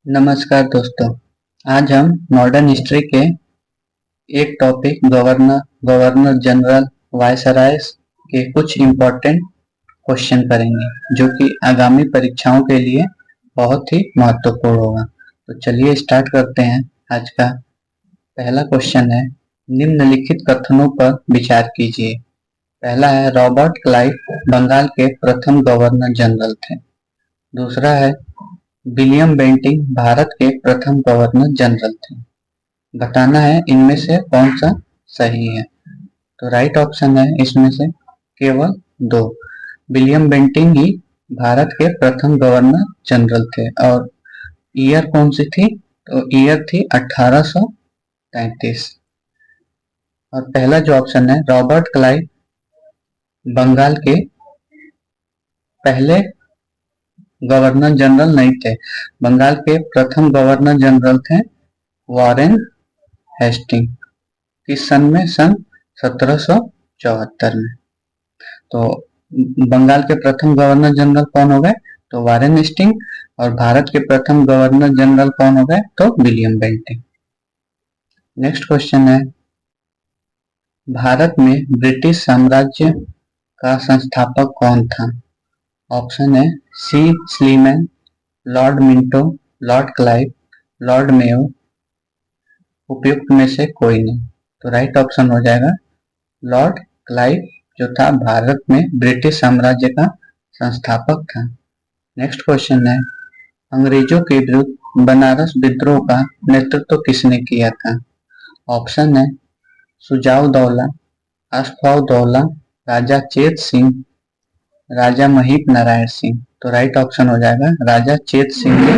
नमस्कार दोस्तों। आज हम मॉडर्न हिस्ट्री के एक टॉपिक गवर्नर जनरल वायसरायस के कुछ इम्पोर्टेंट क्वेश्चन करेंगे जो कि आगामी परीक्षाओं के लिए बहुत ही महत्वपूर्ण होगा। तो चलिए स्टार्ट करते हैं। आज का पहला क्वेश्चन है, निम्नलिखित कथनों पर विचार कीजिए। पहला है, रॉबर्ट क्लाइव बंगाल के प्रथम गवर्नर जनरल थे। दूसरा है, विलियम बेंटिंक भारत के प्रथम गवर्नर जनरल थे। बताना है इनमें से कौन सा सही है। तो राइट ऑप्शन है इसमें से केवल दो। विलियम बेंटिंक ही भारत के प्रथम गवर्नर जनरल थे। और ईयर कौन सी थी? तो ईयर थी 1833। और पहला जो ऑप्शन है, रॉबर्ट क्लाइव बंगाल के पहले गवर्नर जनरल नहीं थे। बंगाल के प्रथम गवर्नर जनरल थे वॉरेन हेस्टिंग। किस सन में? सन 1774 में। तो बंगाल के प्रथम गवर्नर जनरल कौन हो गए? तो वॉरेन हेस्टिंग। और भारत के प्रथम गवर्नर जनरल कौन हो गए? तो विलियम बेंटिंक। नेक्स्ट क्वेश्चन है, भारत में ब्रिटिश साम्राज्य का संस्थापक कौन था? ऑप्शन है C Sleeman, Lord Minto, Lord Clive, Lord Mayo, उपयुक्त में से कोई नहीं। तो राइट ऑप्शन हो जाएगा लॉर्ड क्लाइव, जो था भारत में ब्रिटिश साम्राज्य का संस्थापक था। नेक्स्ट क्वेश्चन है, अंग्रेजों के विरुद्ध बनारस विद्रोह का नेतृत्व किसने किया था? ऑप्शन है सुजाउदौला, अश्फाउदौला, राजा चेत सिंह, राजा महिप नारायण सिंह। तो राइट ऑप्शन हो जाएगा राजा चेत सिंह ने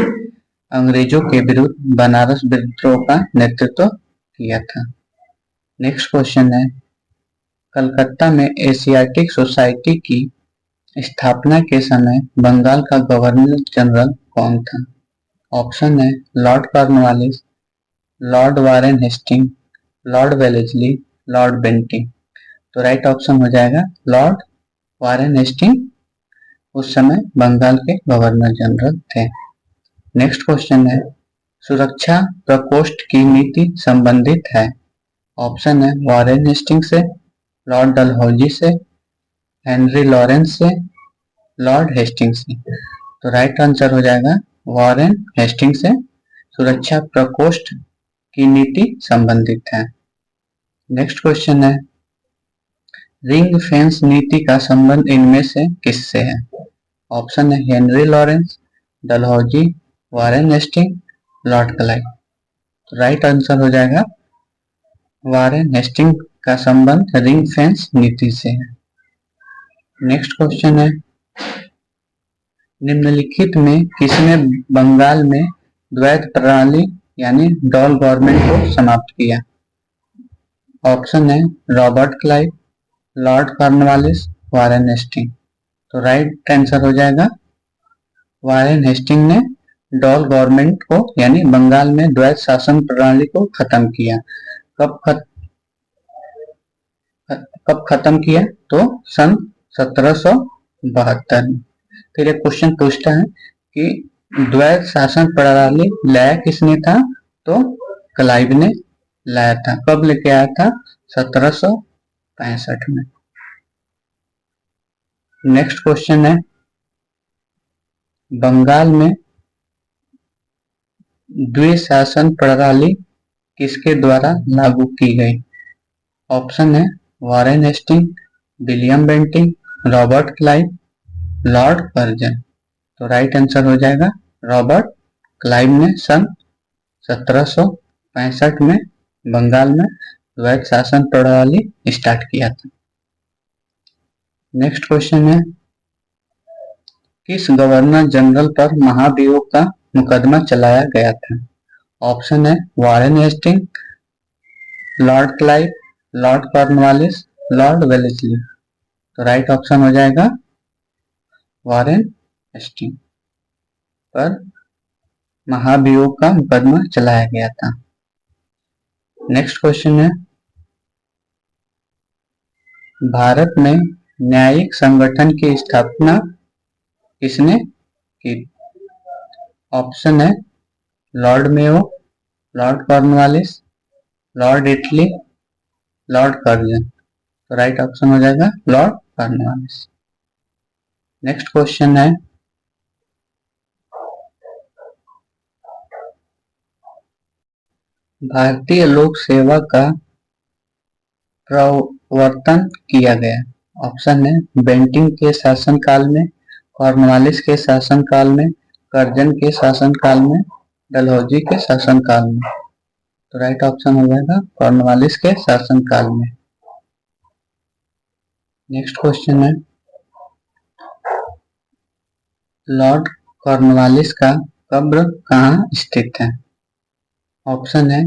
अंग्रेजों के विरुद्ध बनारस विद्रोह का नेतृत्व किया था। नेक्स्ट क्वेश्चन है, कलकत्ता में एशियाटिक सोसाइटी की स्थापना के समय बंगाल का गवर्नर जनरल कौन था? ऑप्शन है Lord Cornwallis, Lord Warren Hastings, Lord Wellesley, Lord Bentinck. तो राइट ऑप्शन हो जाएगा लॉर्ड वारेन हेस्टिंग उस समय बंगाल के गवर्नर जनरल थे। नेक्स्ट क्वेश्चन है, सुरक्षा प्रकोष्ठ की नीति संबंधित है। ऑप्शन है वॉरेन हेस्टिंग से, लॉर्ड डलहौजी से, हेनरी लॉरेंस से, लॉर्ड हेस्टिंग से। तो राइट आंसर हो जाएगा वॉरेन हेस्टिंग से सुरक्षा प्रकोष्ठ की नीति संबंधित है। नेक्स्ट क्वेश्चन है, रिंग फेंस नीति का संबंध इनमें से किससे है? ऑप्शन है Henry Lawrence, Dalhousie, Warren Hastings, Lord Clive. तो राइट आंसर हो जाएगा वॉरेन हेस्टिंग का संबंध रिंग फेंस नीति से है। नेक्स्ट क्वेश्चन है, निम्नलिखित में किसने बंगाल में द्वैत प्रणाली यानी डॉल गवर्नमेंट को समाप्त किया? ऑप्शन है Robert Clive, Lord Cornwallis, Warren Hastings. तो राइट आंसर हो जाएगा वॉरेन हेस्टिंग ने डॉल गवर्नमेंट को यानी बंगाल में द्वैत शासन प्रणाली को खत्म किया। कब खत्म किया? तो सन 1772 में। फिर एक क्वेश्चन पूछता है कि द्वैत शासन प्रणाली लाया किसने था? तो क्लाइव ने लाया था। कब लेके आया था? 1765 में। नेक्स्ट क्वेश्चन है, बंगाल में द्विशासन प्रणाली किसके द्वारा लागू की गई? ऑप्शन है Warren Hastings, William Bentinck, Robert Clive, Lord Curzon. तो राइट आंसर हो जाएगा रॉबर्ट क्लाइव ने सन 1765 में बंगाल में द्वैत शासन प्रणाली स्टार्ट किया था। नेक्स्ट क्वेश्चन है, किस गवर्नर जनरल पर महाभियोग का मुकदमा चलाया गया था? ऑप्शन है Warren Hastings, Lord Clive, Lord Cornwallis, Lord Wellesley. तो राइट ऑप्शन हो जाएगा वॉरेन हेस्टिंग पर महाभियोग का मुकदमा चलाया गया था। नेक्स्ट क्वेश्चन है, भारत में न्यायिक संगठन की स्थापना किसने की? ऑप्शन है Lord Mayo, Lord Cornwallis, Lord Italy, Lord Curzon. तो राइट ऑप्शन हो जाएगा लॉर्ड कॉर्नवालिस। नेक्स्ट क्वेश्चन है, भारतीय लोक सेवा का प्रवर्तन किया गया। ऑप्शन है बेंटिंक के शासनकाल में, कॉर्नवालिस के शासनकाल में, कर्जन के शासनकाल में, डलहौजी के शासनकाल में। तो राइट ऑप्शन हो जाएगा कॉर्नवालिस के शासनकाल में। नेक्स्ट क्वेश्चन है, लॉर्ड कॉर्नवालिस का कब्र कहाँ स्थित है। ऑप्शन है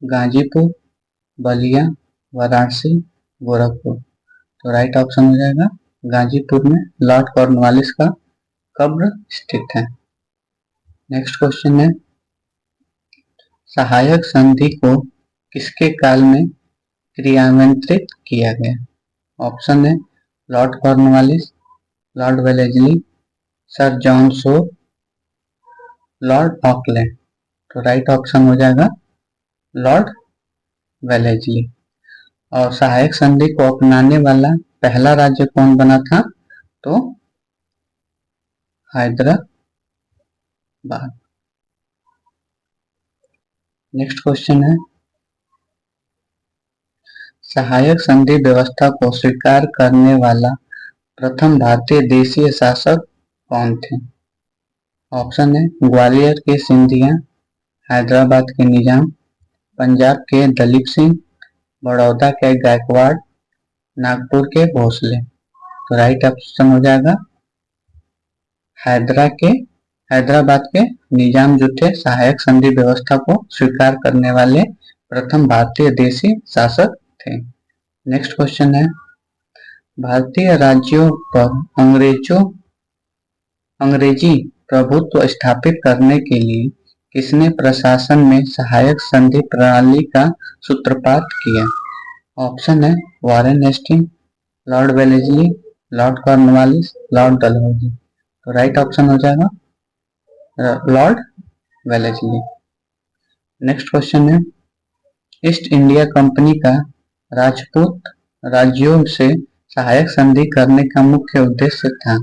गाजीपुर, बलिया, वाराणसी, गोरखपुर। तो राइट ऑप्शन हो जाएगा गाजीपुर में लॉर्ड कॉर्नवालिस का कब्र स्थित है। नेक्स्ट क्वेश्चन है, सहायक संधि को किसके काल में क्रियान्वित किया गया। ऑप्शन है Lord Cornwallis, Lord Wellesley, sir John show, Lord Auckland. तो राइट ऑप्शन हो जाएगा लॉर्ड वेलेस्ली। और सहायक संधि को अपनाने वाला पहला राज्य कौन बना था, तो हैदराबाद। नेक्स्ट क्वेश्चन है, सहायक संधि व्यवस्था को स्वीकार करने वाला प्रथम भारतीय देशीय शासक कौन थे। ऑप्शन है ग्वालियर के सिंधिया, हैदराबाद के निजाम, पंजाब के दलीप सिंह, बड़ौदा के गायकवाड़, नागपुर के भोसले। तो राइट ऑप्शन हो जाएगा हैदराबाद के निजाम जो थे सहायक संधि व्यवस्था को स्वीकार करने वाले प्रथम भारतीय देशी शासक थे। नेक्स्ट क्वेश्चन है, भारतीय राज्यों पर अंग्रेजी प्रभुत्व स्थापित करने के लिए किसने प्रशासन में सहायक संधि प्रणाली का सूत्रपात किया। ऑप्शन है Warren Hastings, Lord Wellesley, Lord Cornwallis, Lord Dalhousie. तो राइट ऑप्शन हो जाएगा लॉर्ड वेलेस्ली। नेक्स्ट क्वेश्चन है, ईस्ट इंडिया कंपनी का राजपूत राज्यों से सहायक संधि करने का मुख्य उद्देश्य था।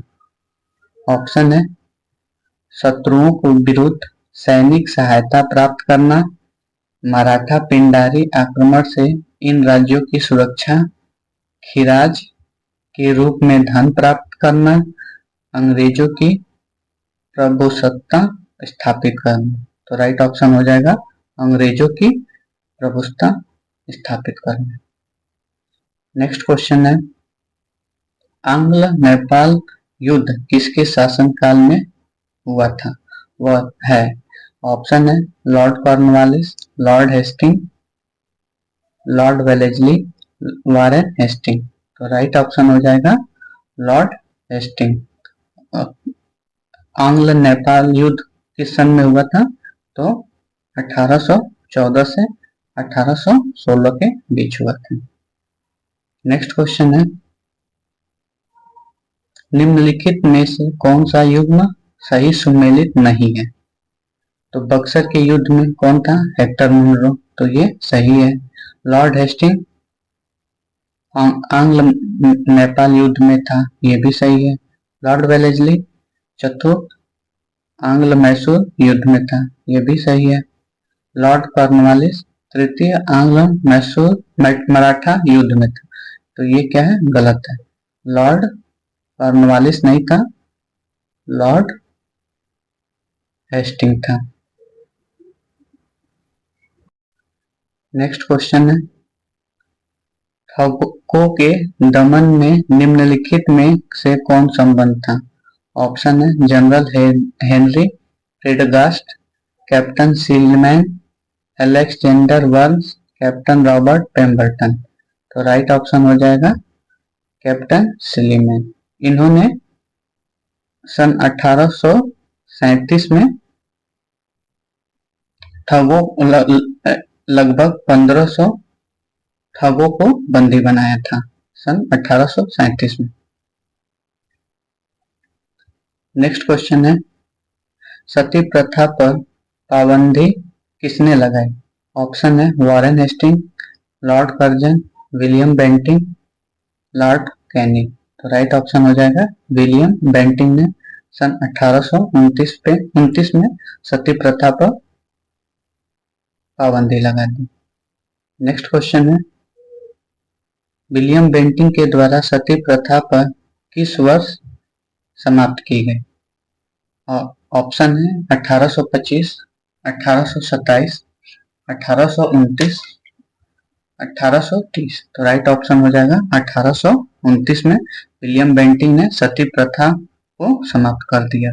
ऑप्शन है शत्रुओं को विरुद्ध सैनिक सहायता प्राप्त करना, मराठा पिंडारी आक्रमण से इन राज्यों की सुरक्षा, खिराज के रूप में धन प्राप्त करना, अंग्रेजों की प्रभुसत्ता स्थापित करना। तो राइट ऑप्शन हो जाएगा अंग्रेजों की प्रभुसत्ता स्थापित करना। नेक्स्ट क्वेश्चन है, आंग्ल नेपाल युद्ध किसके शासनकाल में हुआ था। वह है, ऑप्शन है Lord Cornwallis, Lord Hastings, Lord Wellesley, Warren Hastings. तो राइट ऑप्शन हो जाएगा लॉर्ड हेस्टिंग। आंग्ल नेपाल युद्ध किस सन में हुआ था, तो 1814 से 1816 के बीच हुआ था। नेक्स्ट क्वेश्चन है, निम्नलिखित में से कौन सा युग्म सही सुमेलित नहीं है। तो बक्सर के युद्ध में कौन था, हेक्टर मुनरो। तो ये सही है। लॉर्ड हेस्टिंग आंग्ल नेपाल युद्ध में था, ये भी सही है। लॉर्ड वेलेस्ली चतुर्थ आंग्ल मैसूर युद्ध में था, ये भी सही है। लॉर्ड कॉर्नवालिस तृतीय आंग्ल मैसूर मराठा युद्ध में था, तो ये क्या है, गलत है। लॉर्ड कॉर्नवालिस नहीं था, लॉर्ड हेस्टिंग था। नेक्स्ट क्वेश्चन है, ठगों के दमन में निम्नलिखित में से कौन संबंध था। ऑप्शन है General Henry Prendergast, Captain Sleeman, Alexander Burnes, Captain Robert Pemberton. तो राइट ऑप्शन हो जाएगा कैप्टन सीलमैन। इन्होंने सन 1837 में ठगों लगभग 1500 ठगों को बंदी बनाया था सन 1837 में। नेक्स्ट क्वेश्चन है, सती प्रथा पर पाबंदी किसने लगाई? ऑप्शन है Warren Hastings, Lord Curzon, William Bentinck, Lord Canning. तो राइट ऑप्शन हो जाएगा विलियम बेंटिंग ने सन 1829 में सती प्रथा पर पाबंदी लगा दी। नेक्स्ट क्वेश्चन है विलियम बेंटिंग के द्वारा सती प्रथा पर किस वर्ष समाप्त की गई? ऑप्शन है 1825, 1827, 1829, 1830। तो राइट ऑप्शन हो जाएगा 1829 में विलियम बेंटिंग ने सती प्रथा को समाप्त कर दिया।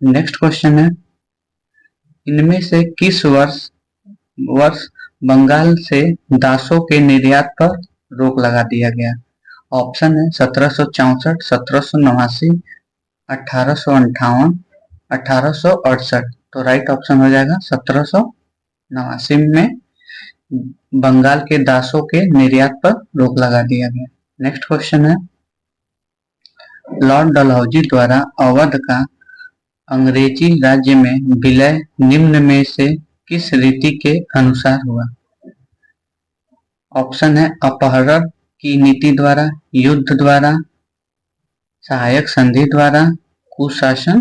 नेक्स्ट क्वेश्चन है इनमें से किस वर्ष बंगाल से दासों के निर्यात पर रोक लगा दिया गया? ऑप्शन है 1764, 1789, 1858, 1868। तो राइट ऑप्शन हो जाएगा 1789 में बंगाल के दासों के निर्यात पर रोक लगा दिया गया। नेक्स्ट क्वेश्चन है लॉर्ड डलहौजी द्वारा अवध का अंग्रेजी राज्य में विलय निम्न में से किस रीति के अनुसार हुआ? ऑप्शन है अपहरण की नीति द्वारा, युद्ध द्वारा, सहायक संधि द्वारा, कुशासन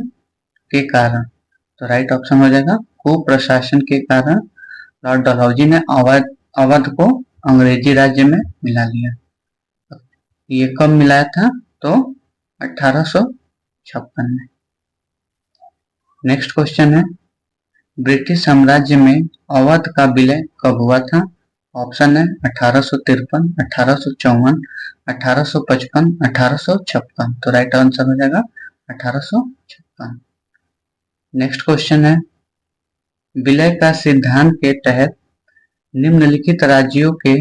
के कारण। तो राइट ऑप्शन हो जाएगा कुप्रशासन के कारण लॉर्ड डलहौजी ने अवध को अंग्रेजी राज्य में मिला लिया। ये कब मिलाया था? तो 1856 में। नेक्स्ट क्वेश्चन है ब्रिटिश साम्राज्य में अवध का विलय कब हुआ था? ऑप्शन है 1853, 1854, 1855, 1856। तो राइट आंसर हो जाएगा 1856। नेक्स्ट क्वेश्चन है विलय का सिद्धांत के तहत निम्नलिखित राज्यों के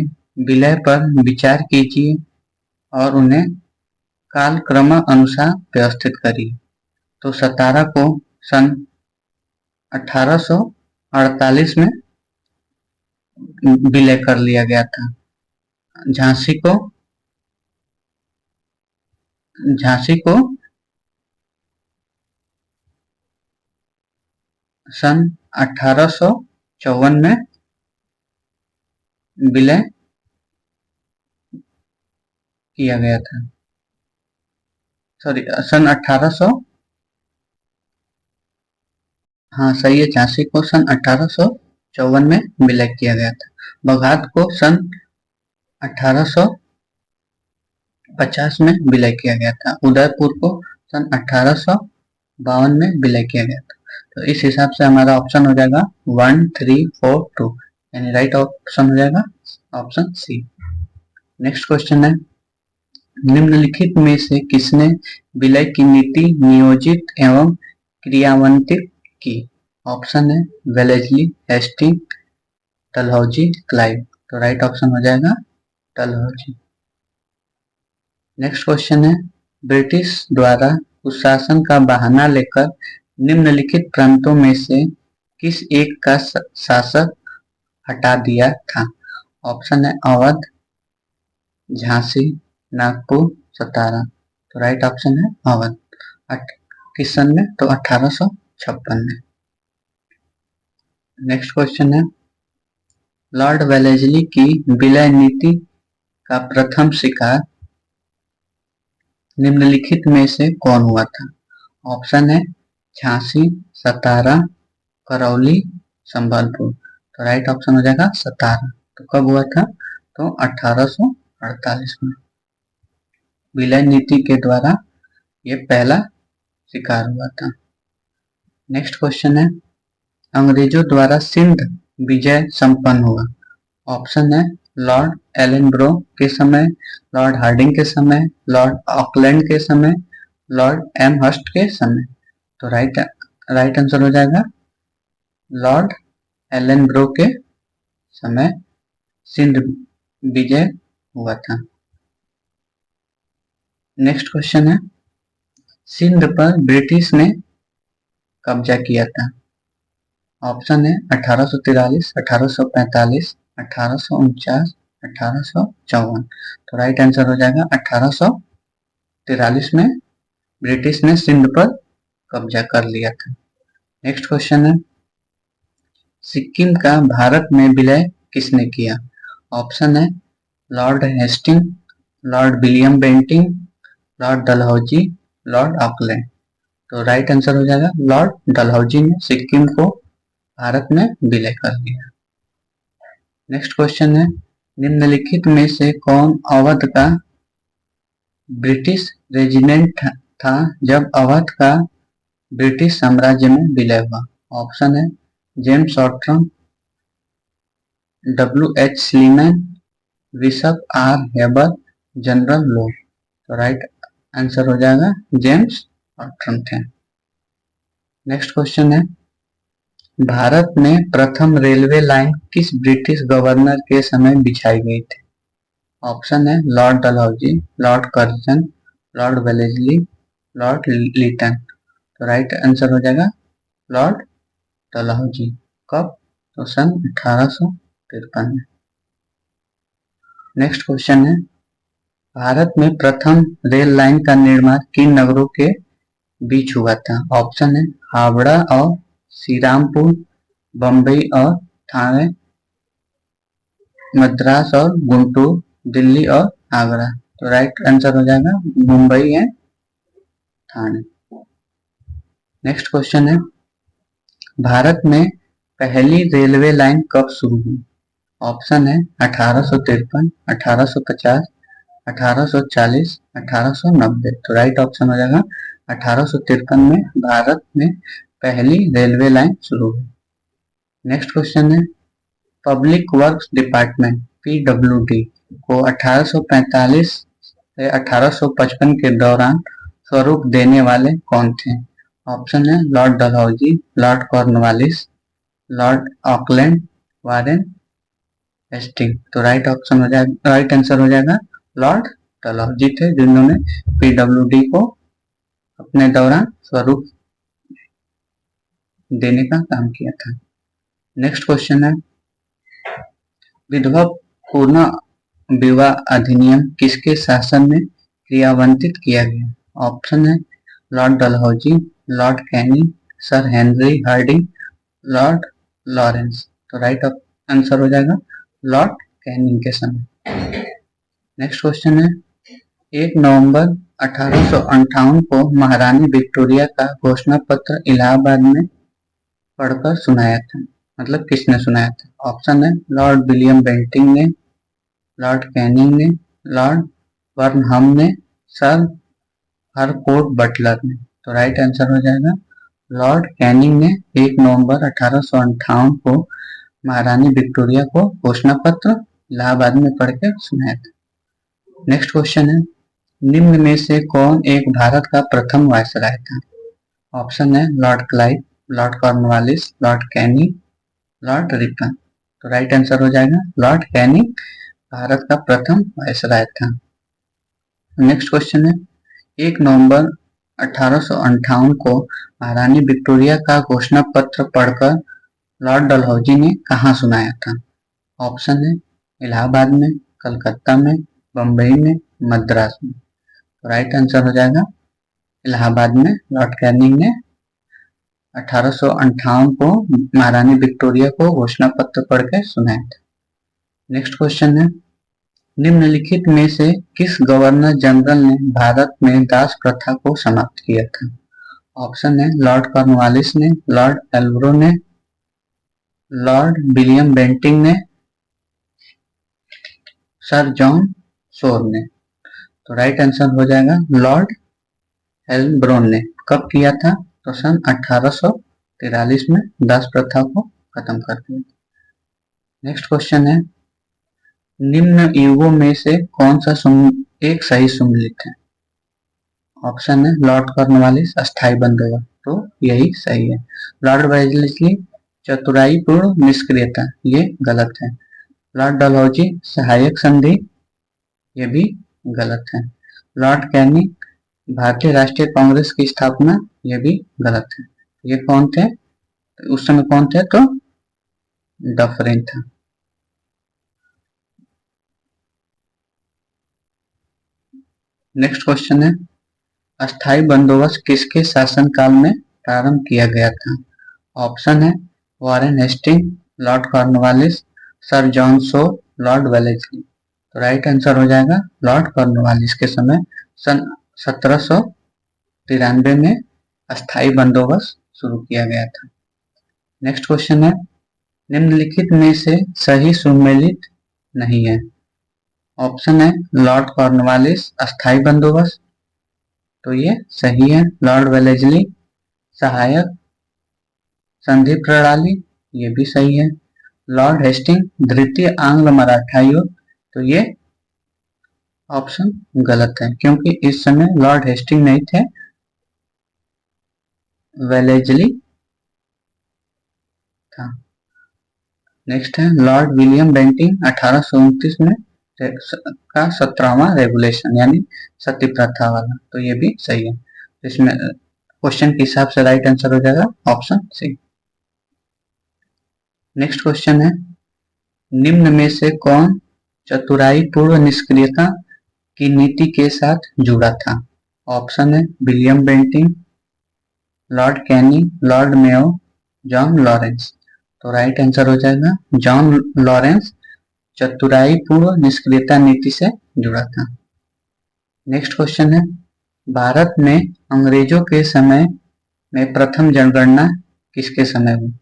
विलय पर विचार कीजिए और उन्हें कालक्रम अनुसार व्यवस्थित करिए। तो सतारा को सन 1848 में विलय कर लिया गया था। झांसी को सन 1854 में विलय किया गया था। सॉरी सन 1800 हाँ सही है, झांसी को सन 1854 में विलय किया गया था। बघात को सन 1850 में विलय किया गया था। उदयपुर को सन 1852 में विलय किया गया था। तो इस हिसाब से हमारा ऑप्शन हो जाएगा 1, 3, 4, 2 यानी राइट ऑप्शन हो जाएगा ऑप्शन सी। नेक्स्ट क्वेश्चन है निम्नलिखित में से किसने विलय की नीति नियोजित एवं क्रियान्वित की? ऑप्शन है वेलेस्ली, हेस्टिंग, डलहौजी, क्लाइव। तो राइट ऑप्शन हो जाएगा डलहौजी। नेक्स्ट क्वेश्चन है ब्रिटिश द्वारा कुशासन का बहाना लेकर निम्नलिखित प्रांतों में से किस एक का शासक हटा दिया था? ऑप्शन है अवध, झांसी, नागपुर, सतारा। तो राइट ऑप्शन है अवध। किस सन में? तो 1856 में। नेक्स्ट क्वेश्चन है लॉर्ड वेलेस्ली की विलय नीति का प्रथम शिकार निम्नलिखित में से कौन हुआ था? ऑप्शन है झांसी, सतारा, करौली, संबलपुर। तो राइट ऑप्शन हो जाएगा सतारा। तो कब हुआ था? तो 1848 में विलय नीति के द्वारा ये पहला शिकार हुआ था। नेक्स्ट क्वेश्चन है अंग्रेजों द्वारा सिंध विजय संपन्न हुआ। ऑप्शन है लॉर्ड एलनब्रो के समय, लॉर्ड हार्डिंग के समय, लॉर्ड ऑकलैंड के समय, लॉर्ड एमहर्स्ट के समय। तो राइट आंसर हो जाएगा लॉर्ड एलनब्रो के समय सिंध विजय हुआ था। नेक्स्ट क्वेश्चन है सिंध पर ब्रिटिश ने कब्जा किया था। ऑप्शन है 1843, 1845, 1849, 1854। तो राइट आंसर हो जाएगा 1843 में ब्रिटिश ने सिंध पर कब्जा कर लिया था। नेक्स्ट क्वेश्चन है सिक्किम का भारत में विलय किसने किया? ऑप्शन है Lord Hastings, Lord William Bentinck, Lord Dalhousie, Lord Auckland. तो राइट आंसर हो जाएगा लॉर्ड डलहौजी ने सिक्किम को भारत में विलय कर दिया। नेक्स्ट क्वेश्चन है निम्नलिखित में से कौन अवध का ब्रिटिश रेजिडेंट था जब अवध का ब्रिटिश साम्राज्य में विलय हुआ? ऑप्शन है James Outram, W.H. Sleeman, Bishop R Heber, General Low. तो राइट आंसर हो जाएगा जेम्स ऑट्रम थे। नेक्स्ट क्वेश्चन है भारत में प्रथम रेलवे लाइन किस ब्रिटिश गवर्नर के समय बिछाई गई थी? ऑप्शन है Lord Dalhousie, Lord Curzon, Lord Wellesley, Lord Lytton. तो राइट आंसर हो जाएगा लॉर्ड डलहौजी। कब? तो सन 1853 में। नेक्स्ट क्वेश्चन है भारत में प्रथम रेल लाइन का निर्माण किन नगरों के बीच हुआ था? ऑप्शन है हावड़ा और श्रीरामपुर, बम्बई और ठाणे, मद्रास और गुंटूर, दिल्ली और आगरा। तो राइट आंसर हो जाएगा Mumbai and Thane. Next question है भारत में पहली रेलवे लाइन कब शुरू हुई? ऑप्शन है 1853, 1850, 1840, 1890। तो राइट ऑप्शन हो जाएगा 1853 में भारत में पहली रेलवे लाइन शुरू हुई। नेक्स्ट क्वेश्चन है पब्लिक वर्क्स डिपार्टमेंट PWD को 1845 से 1855 के दौरान स्वरूप देने वाले कौन थे? ऑप्शन है Lord Dalhousie, Lord Cornwallis, Lord Auckland, Warren Hastings. तो राइट ऑप्शन हो जाएगा, राइट आंसर हो जाएगा लॉर्ड डलहौजी थे जिन्होंने PWD को अपने दौरान स्वरूप देने का काम किया था। नेक्स्ट क्वेश्चन है विधवा पूर्ण विवाह अधिनियम किसके शासन में क्रियान्वित किया गया? ऑप्शन है Lord Dalhousie, Lord Canning, Sir Henry Hardinge, Lord Lawrence. तो राइट आंसर हो जाएगा लॉर्ड कैनिंग के समय। नेक्स्ट क्वेश्चन है 1 नवंबर 1858 को महारानी विक्टोरिया का घोषणा पत्र इलाहाबाद में पढ़कर सुनाया था, मतलब किसने सुनाया था? ऑप्शन है लॉर्ड विलियम बेंटिंग ने, लॉर्ड कैनिंग ने, लॉर्ड बर्नहम ने, सर हरकोर्ट बटलर ने। तो राइट आंसर हो जाएगा लॉर्ड कैनिंग ने 1 नवंबर 1858 को महारानी विक्टोरिया को घोषणा पत्र इलाहाबाद में पढ़ के सुनाया था। नेक्स्ट क्वेश्चन है निम्न में से कौन एक भारत का प्रथम वायसराय था? ऑप्शन है Lord Clive, Lord Cornwallis, Lord Canning, Lord Ripon. तो राइट आंसर हो जाएगा लॉर्ड कैनिंग भारत का प्रथम वायसराय था। नेक्स्ट क्वेश्चन है 1 नवंबर 1858 को महारानी विक्टोरिया का घोषणा पत्र पढ़कर लॉर्ड डलहौजी ने कहाँ सुनाया था? ऑप्शन है इलाहाबाद में, कलकत्ता में, बम्बई में, मद्रास में। तो राइट आंसर हो जाएगा इलाहाबाद में लॉर्ड कैनिंग ने 1858 को महारानी विक्टोरिया को घोषणा पत्र पढ़ के सुनाया था। नेक्स्ट क्वेश्चन है निम्नलिखित में से किस गवर्नर जनरल ने भारत में दास प्रथा को समाप्त किया था? ऑप्शन है लॉर्ड कॉर्नवालिस ने, लॉर्ड एल्ब्रो ने, लॉर्ड विलियम बेंटिंग ने, सर जॉन शोर ने। तो राइट आंसर हो जाएगा लॉर्ड एल्ब्रोन ने। कब किया था? तो सन 1843 में दास प्रथा को खत्म कर दिया। नेक्स्ट क्वेश्चन है निम्न युगों में से कौन सा एक सही सुमेलित है? ऑप्शन है लॉर्ड कॉर्नवालिस अस्थायी बंदोबस्त, तो यही सही है। लॉर्ड वेलेस्ली चतुराईपूर्ण निष्क्रियता, ये गलत है। लॉर्ड डलहौजी सहायक संधि, ये भी गलत है। लॉर्ड कैनिंग भारतीय राष्ट्रीय कांग्रेस की स्थापना, ये भी गलत है। ये कौन थे उस समय? कौन थे? तो डफरिन था। नेक्स्ट क्वेश्चन है अस्थायी बंदोबस्त किसके शासनकाल में प्रारंभ किया गया था? ऑप्शन है Warren Hastings, Lord Cornwallis, Sir John Shore, Lord Wellesley. तो राइट आंसर हो जाएगा लॉर्ड कॉर्नवालिस के समय सन 1793 में अस्थाई बंदोबस्त शुरू किया गया था। नेक्स्ट क्वेश्चन है, निम्नलिखित में से सही सुमेलित नहीं है। ऑप्शन है लॉर्ड कॉर्नवालिस अस्थाई बंदोबस्त, तो ये सही है। लॉर्ड वेलेस्ली सहायक संधि प्रणाली, ये भी सही है। लॉर्ड हेस्टिंग द्वितीय आंग्ल मराठा युद्ध, तो ये ऑप्शन गलत है क्योंकि इस समय लॉर्ड हेस्टिंग नहीं थे, वेलेस्ली था। नेक्स्ट है लॉर्ड विलियम बेंटिंग 1829 में का 17वां रेगुलेशन यानी सती प्रथा वाला, तो ये भी सही है। इसमें क्वेश्चन के हिसाब से राइट आंसर हो जाएगा ऑप्शन सी। नेक्स्ट क्वेश्चन है, निम्न में से कौन चतुराई पूर्व निष्क्रियता की नीति के साथ जुड़ा था। ऑप्शन है विलियम बेंटिंग, लॉर्ड कैनी, लॉर्ड मेयो, जॉन लॉरेंस। तो राइट आंसर हो जाएगा जॉन लॉरेंस चतुराई पूर्व निष्क्रियता नीति से जुड़ा था। नेक्स्ट क्वेश्चन है, भारत में अंग्रेजों के समय में प्रथम जनगणना किसके समय हुई।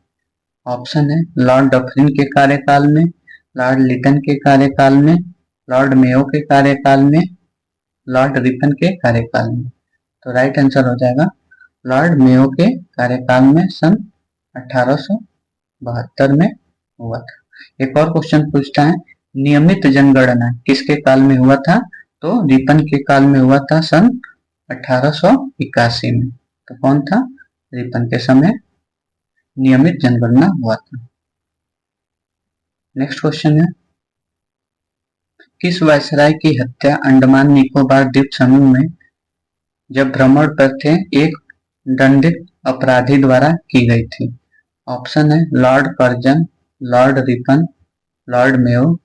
ऑप्शन है लॉर्ड डफरिन के कार्यकाल में, लॉर्ड लिटन के कार्यकाल में, लॉर्ड मेयो के कार्यकाल में, लॉर्ड रिपन के कार्यकाल में। तो राइट आंसर हो जाएगा लॉर्ड मेयो के कार्यकाल में सन 1872 में हुआ था। एक और क्वेश्चन पूछता है, नियमित जनगणना किसके काल में हुआ था। तो रिपन के काल में हुआ था सन 1881 में। तो कौन था, रिपन के समय नियमित जनगणना हुआ था। नेक्स्ट क्वेश्चन है, किस वायसराय की हत्या अंडमान निकोबार द्वीप समूह में जब भ्रमण पर थे एक दंडित अपराधी द्वारा की गई थी। ऑप्शन है Lord Curzon, Lord Ripon, Lord Mayo,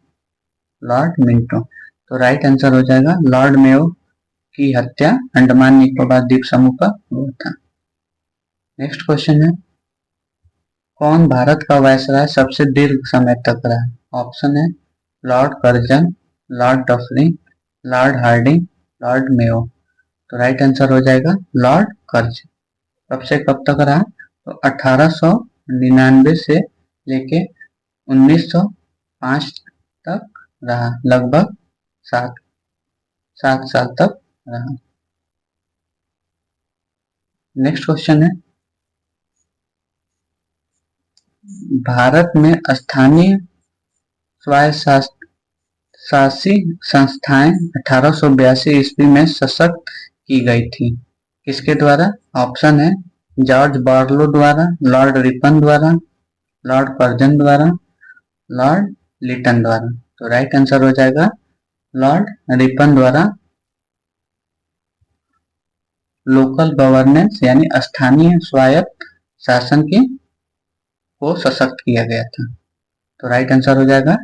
Lord Minto. तो राइट आंसर हो जाएगा लॉर्ड मेयो की हत्या अंडमान निकोबार द्वीप समूह पर हुआ था। नेक्स्ट क्वेश्चन है, कौन भारत का वायसराय सबसे दीर्घ समय तक रहा। ऑप्शन है Lord Curzon, Lord Dufferin, Lord Hardinge, Lord Mayo. तो राइट आंसर हो जाएगा लॉर्ड कर्जन। कब से कब तक रहा, तो 1899 से लेके 1905 तक रहा, लगभग 7 साल तक रहा। नेक्स्ट क्वेश्चन है, भारत में स्थानीय स्वायत्तशासी संस्थाएं 1882 ईस्वी में सशक्त की गई थी, किसके द्वारा। ऑप्शन है जॉर्ज बार्लो द्वारा, लॉर्ड रिपन द्वारा, लॉर्ड कर्जन द्वारा, लॉर्ड लिटन द्वारा। तो राइट आंसर हो जाएगा लॉर्ड रिपन द्वारा लोकल गवर्नेंस यानी स्थानीय स्वायत्त शासन की को सशक्त किया गया था। तो राइट आंसर हो जाएगा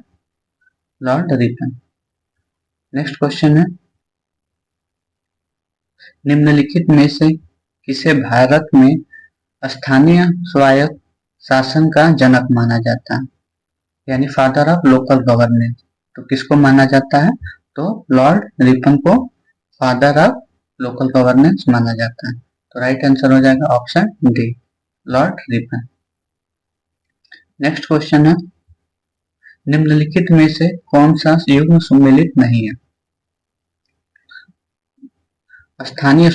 लॉर्ड रिपन। नेक्स्ट क्वेश्चन है, निम्नलिखित में से किसे भारत में स्थानीय स्वायत्त शासन का जनक माना जाता है, यानी फादर ऑफ लोकल गवर्नेंस। तो किसको माना जाता है, तो लॉर्ड रिपन को फादर ऑफ लोकल गवर्नेंस माना जाता है। तो राइट आंसर हो जाएगा option D, Lord Ripon. Next question है, निम्नलिखित में से कौन सा युग्म सुमेलित नहीं है। स्थानीय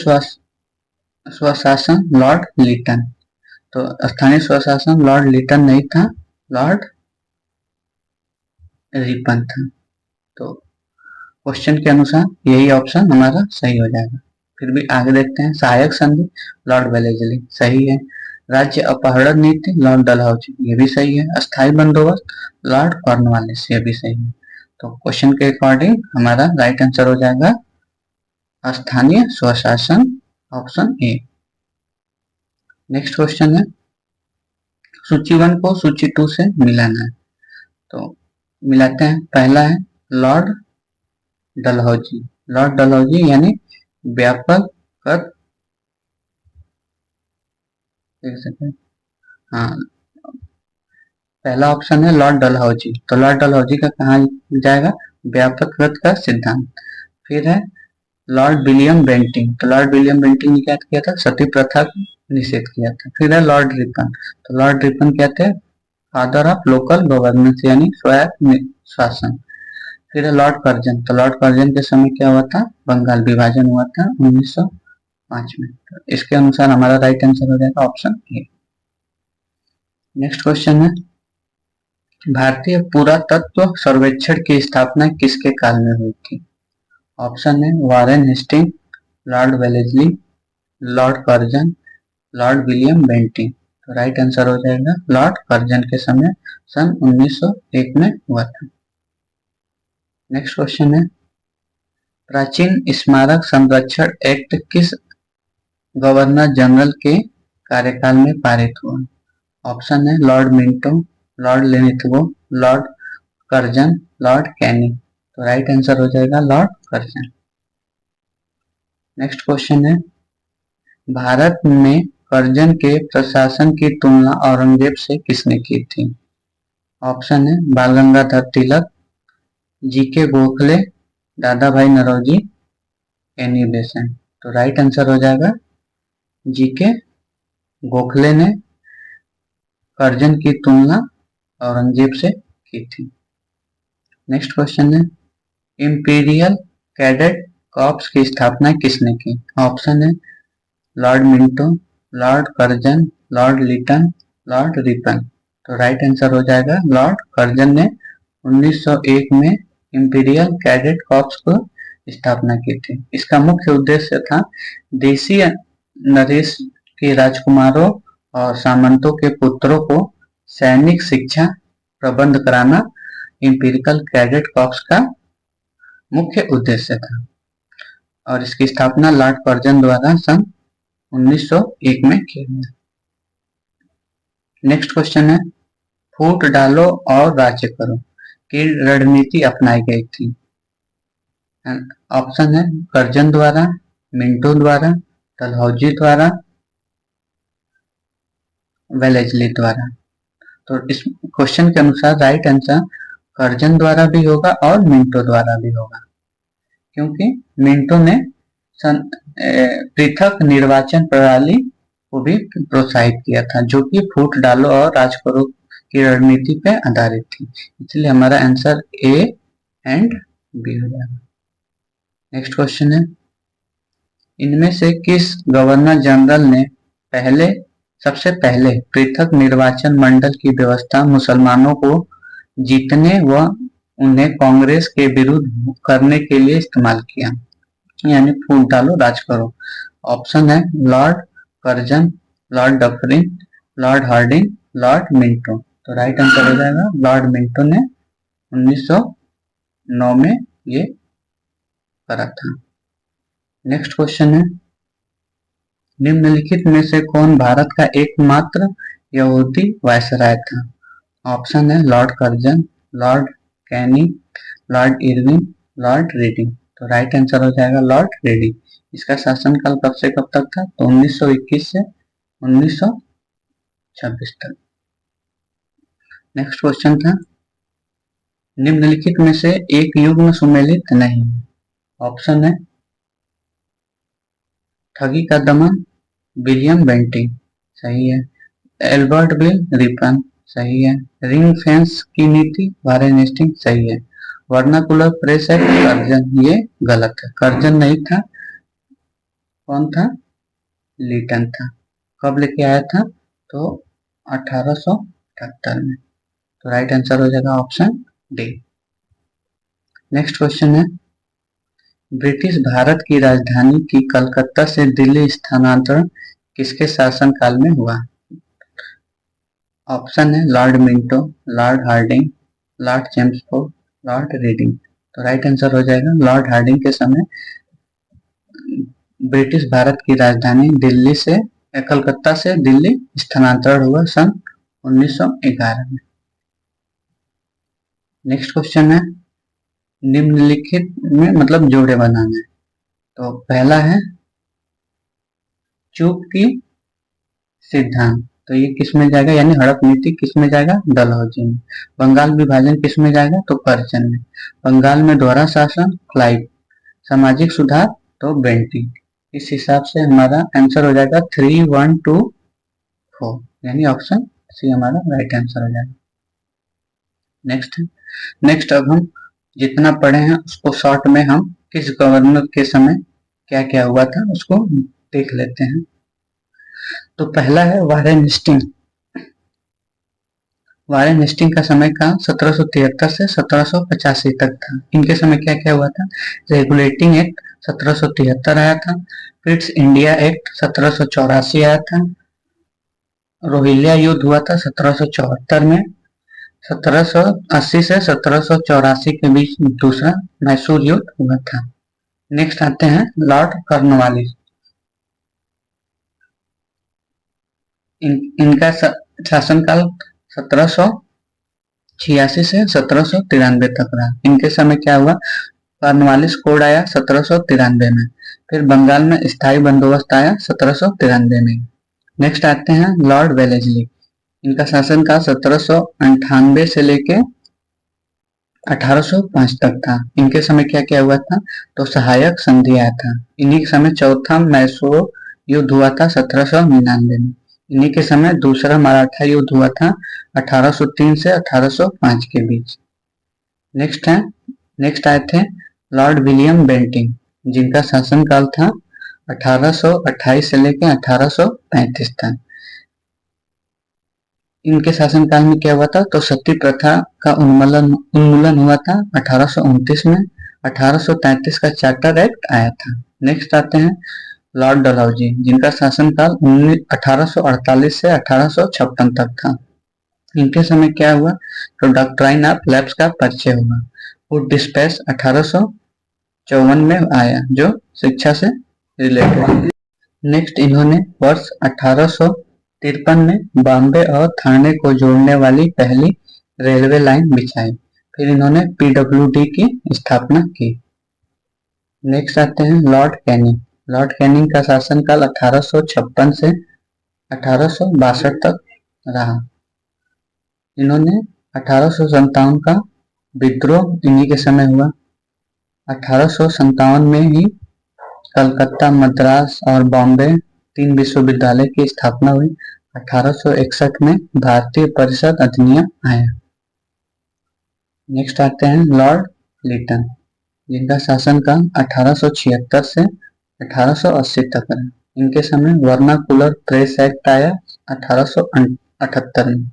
स्वशासन लॉर्ड लिटन, तो स्थानीय स्वशासन लॉर्ड लिटन नहीं था, लॉर्ड रिपन था। तो क्वेश्चन के अनुसार यही ऑप्शन हमारा सही हो जाएगा। फिर भी आगे देखते हैं, सहायक संधि लॉर्ड वेलेस्ली सही है। राज्य अपहरण नीति लॉर्ड डलहौजी, ये भी सही है। अस्थायी बंदोबस्त लॉर्ड कॉर्नवालिस, ये भी सही है। तो क्वेश्चन के अकॉर्डिंग हमारा राइट आंसर हो जाएगा स्थानीय स्वशासन, ऑप्शन ए। नेक्स्ट क्वेश्चन है, सूची 1 को सूची 2 से मिलाना है, तो मिलाते हैं। पहला है लॉर्ड डलहौजी, लॉर्ड डलहौजी यानी व्यापक कर, एक सेकंड, हाँ, पहला ऑप्शन है लॉर्ड डलहौजी, तो लॉर्ड डलहौजी का कहाँ जाएगा, व्यापकत्व का सिद्धांत। फिर है लॉर्ड विलियम बेंटिंग, तो लॉर्ड विलियम बेंटिंग ने क्या किया था, सती प्रथा को निषेध किया था। फिर है लॉर्ड रिपन, तो लॉर्ड रिपन क्या थे, फादर ऑफ लोकल गवर्नेंस यानी स्वायत्त शासन। फिर है लॉर्ड कर्जन, तो लॉर्ड कर्जन के समय क्या हुआ था, बंगाल विभाजन हुआ था 1905 में। तो इसके अनुसार हमारा राइट आंसर हो जाएगा ऑप्शन ए। नेक्स्ट क्वेश्चन है भारतीय पुरातत्व सर्वेक्षण की स्थापना किसके काल में हुई थी। ऑप्शन है Warren Hastings, Lord Wellesley, Lord Curzon, Lord William Bentinck. तो राइट आंसर हो जाएगा लॉर्ड कर्जन के समय सन 1901 में हुआ था। नेक्स्ट क्वेश्चन है प्राचीन स्मारक संरक्षण एक्ट किस गवर्नर जनरल के कार्यकाल में पारित हुआ। ऑप्शन है Lord Minto, Lord Linlithgow, Lord Curzon, Lord Canning. तो राइट आंसर हो जाएगा लॉर्ड कर्जन। नेक्स्ट क्वेश्चन है भारत में कर्जन के प्रशासन की तुलना औरंगजेब से किसने की थी। ऑप्शन है बाल गंगाधर तिलक, जीके गोखले, दादा भाई नौरोजी, एनी बेसेंट। तो राइट आंसर हो जाएगा जीके गोखले ने कर्जन की तुलना औरंगजेब से की थी। नेक्स्ट क्वेश्चन है इंपीरियल कैडेट कॉर्प्स की स्थापना किसने की। ऑप्शन है Lord Minto, Lord Curzon, Lord Lytton, Lord Ripon. तो राइट आंसर हो जाएगा लॉर्ड कर्जन ने 1901 में इंपीरियल कैडेट कॉर्प्स को स्थापना की थी। इसका मुख्य उद्देश्य था देशी नरेश के राजकुमारों और सामंतों के पुत्रों को सैनिक शिक्षा प्रबंध कराना इंपीरियल कैडेट कॉर्प्स का मुख्य उद्देश्य था और इसकी स्थापना लॉर्ड कर्जन द्वारा सन 1901 में की गई। नेक्स्ट क्वेश्चन है फूट डालो और राज्य करो की रणनीति अपनाई गई थी। ऑप्शन है कर्जन द्वारा, मिंटो द्वारा, डलहौजी द्वारा, वेलेस्ली द्वारा। तो इस क्वेश्चन के अनुसार राइट आंसर कर्जन द्वारा भी होगा और मिंटो द्वारा भी होगा, क्योंकि मिंटो ने पृथक निर्वाचन प्रणाली को भी प्रोत्साहित किया था जो कि फूट डालो और राज करो की रणनीति पे आधारित थी। इसलिए हमारा आंसर ए एंड बी हो जाएगा। नेक्स्ट क्वेश्चन है इनमें से किस गवर्नर जनरल ने सबसे पहले पृथक निर्वाचन मंडल की व्यवस्था मुसलमानों को जीतने व उन्हें कांग्रेस के विरुद्ध करने के लिए इस्तेमाल किया, यानी फूट डालो राज करो। ऑप्शन है Lord Curzon, Lord Dufferin, Lord Hardinge, Lord Minto. तो राइट आंसर हो जाएगा लॉर्ड मिंटो ने 1909 में ये करा था। नेक्स्ट क्वेश्चन है निम्नलिखित में से कौन भारत का एकमात्र यहूदी वायसराय था। ऑप्शन है Lord Curzon, Lord Canning, Lord Irwin, Lord Reading. तो राइट आंसर हो जाएगा लॉर्ड रीडिंग। इसका शासनकाल कब से कब तक था, तो 1921 से 1926 तक। नेक्स्ट क्वेश्चन था निम्नलिखित में से एक युग्म सुमेलित नहीं। ऑप्शन है ठगी का दमन, विलियम बेंटिंग, सही है। एल्बर्ट बिल रिपन, सही है। रिंग फेंस की नीति, वारेन हेस्टिंग, सही है। वर्नाकुलर प्रेस एक्ट, कर्जन, ये गलत है। कर्जन नहीं था, कौन था, लिटन था। कब लेके आया था, तो 1878 में। तो राइट आंसर हो जाएगा ऑप्शन डी। नेक्स्ट क्वेश्चन है ब्रिटिश भारत की राजधानी की कलकत्ता से दिल्ली स्थानांतरण किसके शासन काल में हुआ। ऑप्शन है Lord Minto, Lord Hardinge, Lord Chelmsford, Lord Reading. तो राइट आंसर हो जाएगा लॉर्ड हार्डिंग के समय ब्रिटिश भारत की राजधानी दिल्ली से कलकत्ता से दिल्ली स्थानांतरण हुआ सन 1911 में। नेक्स्ट क्वेश्चन है निम्नलिखित में मतलब जोड़े बनाना है। तो पहला है चूक की सिद्धांत, तो ये किस में जाएगा, यानी हड़प नीति किस में जाएगा, डलहौजी में। बंगाल विभाजन किस में जाएगा, तो करचन में। बंगाल में दोहरा शासन, क्लाइव। सामाजिक सुधार, तो बेंटिंग। इस हिसाब से हमारा आंसर हो जाएगा 3, 1, 2, 4, यानी ऑप्शन सी हमारा राइट आंसर हो जाएगा। नेक्स्ट अब हम जितना पढ़े हैं उसको शॉर्ट में हम किस गवर्नर के समय क्या क्या हुआ था उसको देख लेते हैं। तो पहला है वारेन हेस्टिंग। वारेन हेस्टिंग का समय का 1773 से 1785 तक था। इनके समय क्या क्या हुआ था, रेगुलेटिंग एक्ट 1773 आया था, फिट्स इंडिया एक्ट 1784 आया था, रोहिल्ला युद्ध हुआ था 1774 में, 1780 से 1784 के बीच दूसरा मैसूर युद्ध हुआ था। नेक्स्ट आते हैं लॉर्ड कॉर्नवालिस। इनका शासनकाल 1786 से 1793 तक रहा। इनके समय क्या हुआ, कॉर्नवालिस कोड आया 1793 में, फिर बंगाल में स्थायी बंदोबस्त आया 1793 में। नेक्स्ट आते हैं लॉर्ड वेलेस्ली। इनका शासनकाल 1798 से लेके 1805 तक था। इनके समय क्या क्या हुआ था, तो सहायक संधि आया था। इन्हीं के समय चौथा मैसूर युद्ध हुआ था 1799 में। इन्हीं के समय दूसरा मराठा युद्ध हुआ था 1803 से 1805 के बीच। नेक्स्ट आए थे लॉर्ड विलियम बेंटिंग, जिनका शासनकाल था 1828 से लेकर 1835 तक। इनके शासनकाल में क्या हुआ था, तो सती प्रथा का उन्मूलन हुआ था 1829 में। 1833 का चार्टर एक्ट आया था। नेक्स्ट आते हैं लॉर्ड डलहौजी, जिनका शासनकाल 1848 से 1856 तक था। इनके समय क्या हुआ, तो डॉक्ट्राइन ऑफ लैप्स का परिचय हुआ। वुड डिस्पैच 1854 में आया, जो शिक्षा से रिलेटेड। नेक्स्ट इन्होंने वर्ष 1853 में बॉम्बे और ठाणे को जोड़ने वाली पहली रेलवे लाइन बिछाई। फिर इन्होंने पीडब्ल्यूडी की स्थापना की। नेक्स्ट आते हैं लॉर्ड कैनिंग। लॉर्ड कैनिंग का शासनकाल 1856 से 1862 तक रहा। इन्होंने 1857 का विद्रोह इन्हीं के समय हुआ। 1857 में ही कलकत्ता, मद्रास और बॉम्बे 3 विश्वविद्यालय की स्थापना हुई। 1861 में भारतीय परिषद अधिनियम आया। नेक्स्ट आते हैं लॉर्ड लिटन, जिनका शासनकाल 1876 से 1880 तक रहा। इनके समय वर्नाकुलर प्रेस एक्ट आया 1878 में।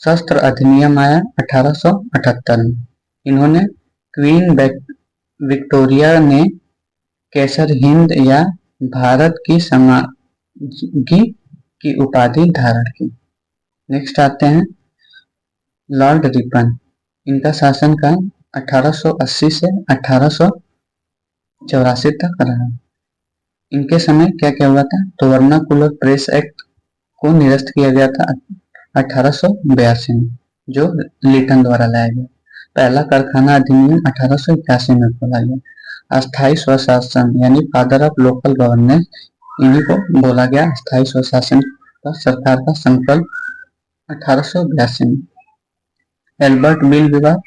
शस्त्र अधिनियम आया 1878 में। इन्होंने क्वीन विक्टोरिया ने केसर हिंद या भारत की समागी की उपाधि धारण की। नेक्स्ट आते हैं लॉर्ड रिपन। इनका शासनकाल 1880 से 1884 तक रहा। इनके समय क्या क्या हुआ था, तो वर्नाकुलर प्रेस एक्ट को निरस्त किया गया था 1882 में, जो लिटन द्वारा लाया गया। पहला कारखाना अधिनियम 1881 में खोला गया। अस्थायी स्वशासन यानी फादर ऑफ लोकल गवर्नेंस, इन्हीं को बोला गया। अस्थायी स्वशासन पर सरकार का संकल्प 1882 में। एल्बर्ट बिल विवाद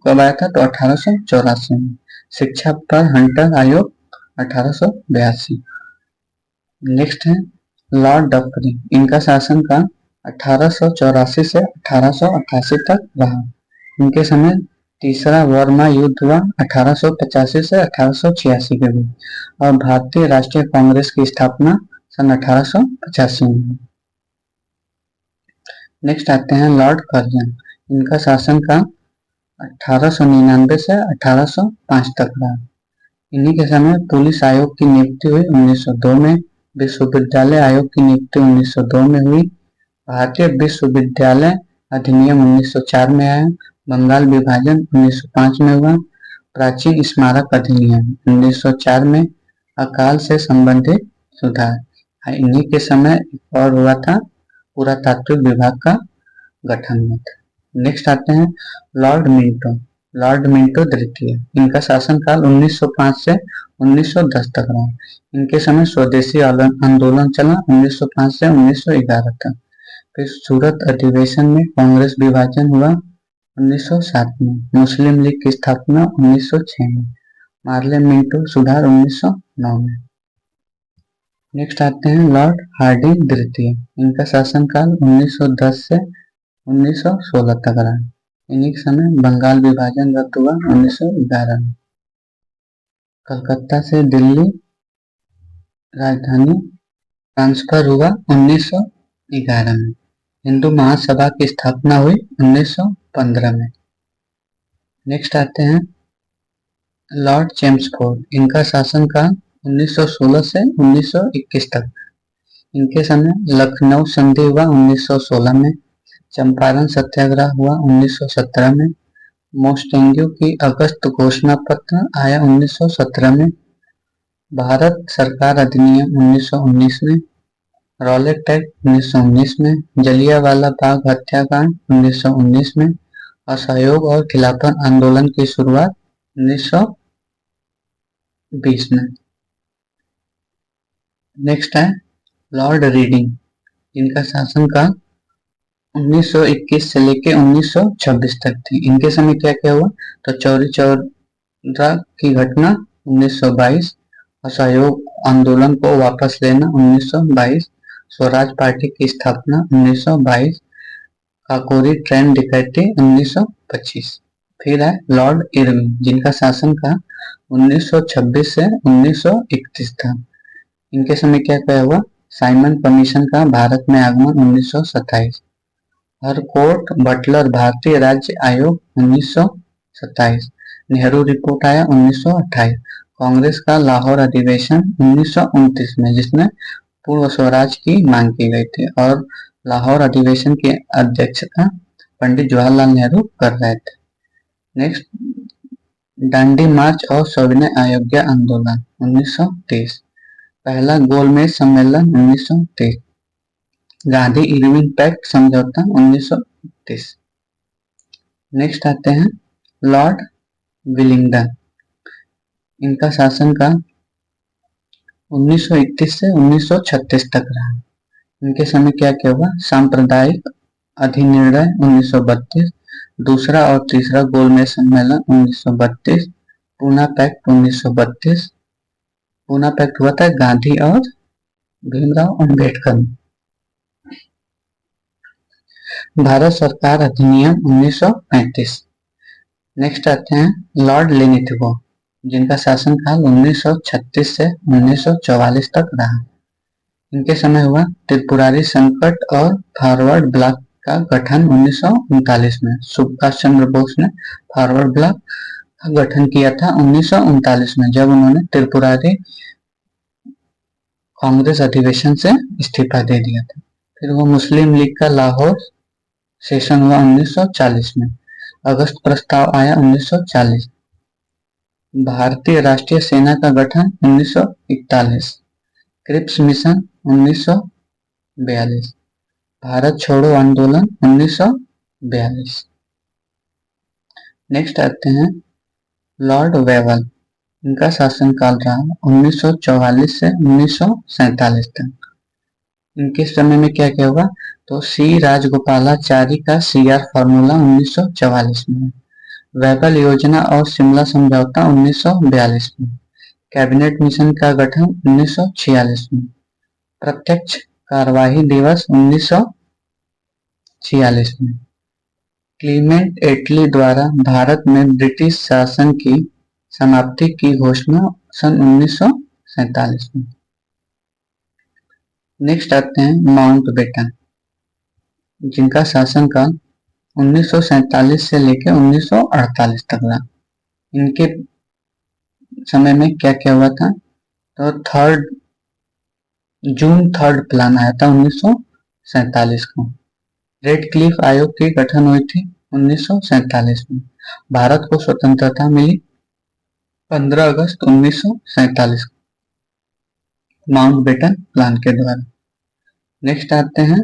कब आया था, तो 1884 में। शिक्षा पर हंटर आयोग 1882। नेक्स्ट है लॉर्ड डफरी। इनका शासन का 1884 से 1888 तक रहा। इनके समय तीसरा वर्मा युद्ध हुआ 1885 से 1886 के बीच, और भारतीय राष्ट्रीय कांग्रेस की स्थापना सन 1885 में। नेक्स्ट आते हैं लॉर्ड कर्जन। इनका शासन का 1899 से 1805 तक रहा। इन्हीं के समय पुलिस आयोग की नियुक्ति हुई 1902 में। विश्वविद्यालय आयोग की नियुक्ति 1902 में हुई। भारतीय विश्वविद्यालय अधिनियम 1904 में आया। बंगाल विभाजन 1905 में हुआ। प्राचीन स्मारक अधिनियम 1904 में। अकाल से संबंधित सुधार। इन्हीं के समय और हुआ था पुरातात्विक विभाग का गठन हुआ था। नेक्स्ट आते हैं लॉर्ड मिंटो। लॉर्ड मिंटो द्वितीय, इनका शासनकाल 1905 से 1910 तक रहा। इनके समय स्वदेशी आंदोलन चला 1905 से 1911 तक। फिर सूरत अधिवेशन में कांग्रेस विभाजन हुआ 1907 में, मुस्लिम लीग की स्थापना 1906 में, मार्ले मिंटो सुधार 1909 में। नेक्स्ट आते हैं लॉर्ड हार्डिंग द्वितीय, इनका शासनकाल 1910 से 1916 तक रहा। इन्हीं के समय बंगाल विभाजन रद्द हुआ 1911 में। कलकत्ता से दिल्ली राजधानी ट्रांसफर हुआ 1911 में। हिंदू महासभा की स्थापना हुई 1915 में। नेक्स्ट आते हैं लॉर्ड चेम्सफोर्ड, इनका शासनकाल 1916 से 1921 तक। इनके समय लखनऊ संधि हुआ 1916 में, चंपारण सत्याग्रह हुआ 1917 में, मोस्टेंग्यू की अगस्त घोषणा पत्र आया 1917 में, भारत सरकार अधिनियम 1919 में, रॉलेट एक्ट 1919 में, जलियांवाला बाग हत्याकांड 1919 में, असहयोग और खिलाफत आंदोलन की शुरुआत 1920 में। नेक्स्ट है लॉर्ड रीडिंग, इनका शासनकाल 1921 से लेकर 1926 तक थी। इनके समय क्या क्या हुआ, तो चौरी चौरा की घटना 1922, असहयोग आंदोलन को वापस लेना 1922, स्वराज पार्टी की स्थापना 1922, काकोरी ट्रेन डकैती 1925। फिर है लॉर्ड इरविन, जिनका शासन का 1926 से 1931 था। इनके समय क्या क्या हुआ, साइमन कमीशन का भारत में आगमन 1927, हरकोर्ट बटलर भारतीय राज्य आयोग 1927, नेहरू रिपोर्ट आया 1928, कांग्रेस का लाहौर अधिवेशन 1929 में, जिसमें पूर्व स्वराज की मांग की गई थी, और लाहौर अधिवेशन की अध्यक्षता पंडित जवाहरलाल नेहरू कर रहे थे। नेक्स्ट दांडी मार्च और सविनय अयोध्या आंदोलन 1930, पहला गोलमेज सम्मेलन 1930, गांधी इरविन पैक्ट समझौता 1930। नेक्स्ट आते हैं लॉर्ड विलिंगडन, इनका शासन का 1931 से 1936 तक रहा। इनके समय क्या क्या हुआ, सांप्रदायिक अधिनिर्णय 1932, दूसरा और तीसरा गोलमेज सम्मेलन 1932, पूना पैक्ट 1932, पूना पैक्ट हुआ था गांधी और भीमराव अंबेडकर। भारत सरकार अधिनियम 1935। नेक्स्ट आते हैं लॉर्ड लिनिथगो, जिनका शासनकाल 1936 से 1944 तक रहा। इनके समय हुआ त्रिपुरारी संकट और फॉरवर्ड ब्लॉक का गठन 1939 में, सुभाष चंद्र बोस ने फॉरवर्ड ब्लॉक का गठन किया था 1939 में, जब उन्होंने त्रिपुरारी कांग्रेस अधिवेशन से इस्तीफा दे दिया था। फिर वो मुस्लिम लीग का लाहौर सेशन हुआ 1940 में, अगस्त प्रस्ताव आया 1940, भारतीय राष्ट्रीय सेना का गठन 1941, क्रिप्स मिशन 1942, भारत छोड़ो आंदोलन 1942। नेक्स्ट आते हैं लॉर्ड वेवल, इनका शासनकाल रहा 1944 से 1947 तक। इनके समय में क्या क्या हुआ, तो सी राजगोपालाचारी का सीआर फार्मूला 1944 में, वेबल योजना और शिमला समझौता 1942 में, कैबिनेट मिशन का गठन 1946 में, प्रत्यक्ष कार्यवाही दिवस 1946 में, क्लीमेंट एटली द्वारा भारत में ब्रिटिश शासन की समाप्ति की घोषणा सन 1947 में। नेक्स्ट आते हैं माउंटबेटन, जिनका शासनकाल 1947 से लेकर 1948 तक रहा। इनके समय में क्या क्या हुआ था, तो जून थर्ड प्लान आया था 1947 को, रेड क्लिफ आयोग की गठन हुई थी 1947 में, भारत को स्वतंत्रता मिली 15 अगस्त 1947 को माउंटबेटन प्लान के द्वारा। नेक्स्ट आते हैं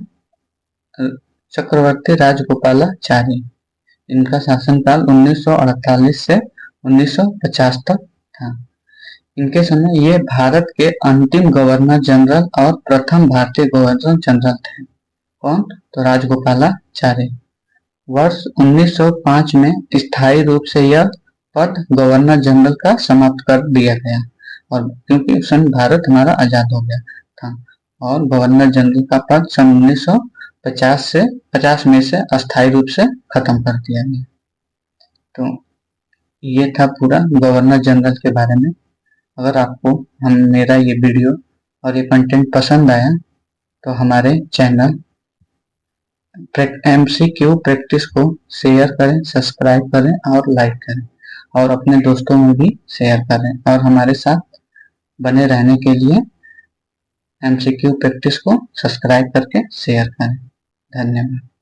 चक्रवर्ती राजगोपालाचारी, इनका शासनकाल 1948 से 1950 तक था। इनके समय ये भारत के अंतिम गवर्नर जनरल और प्रथम भारतीय गवर्नर जनरल थे। कौन? तो राजगोपालाचारी। वर्ष 1905 में स्थायी रूप से यह पद गवर्नर जनरल का समाप्त कर दिया गया, और क्योंकि उस समय भारत हमारा आजाद हो गया था, और गवर्नर जनरल का पद सन 1950 में से अस्थायी रूप से खत्म कर दिया गया। तो ये था पूरा गवर्नर जनरल के बारे में। अगर आपको मेरा ये वीडियो और ये कंटेंट पसंद आया तो हमारे चैनल MCQ प्रैक्टिस को शेयर करें, सब्सक्राइब करें और लाइक करें, और अपने दोस्तों में भी शेयर करें, और हमारे साथ बने रहने के लिए MCQ प्रैक्टिस को सब्सक्राइब करके शेयर करें। धन्यवाद।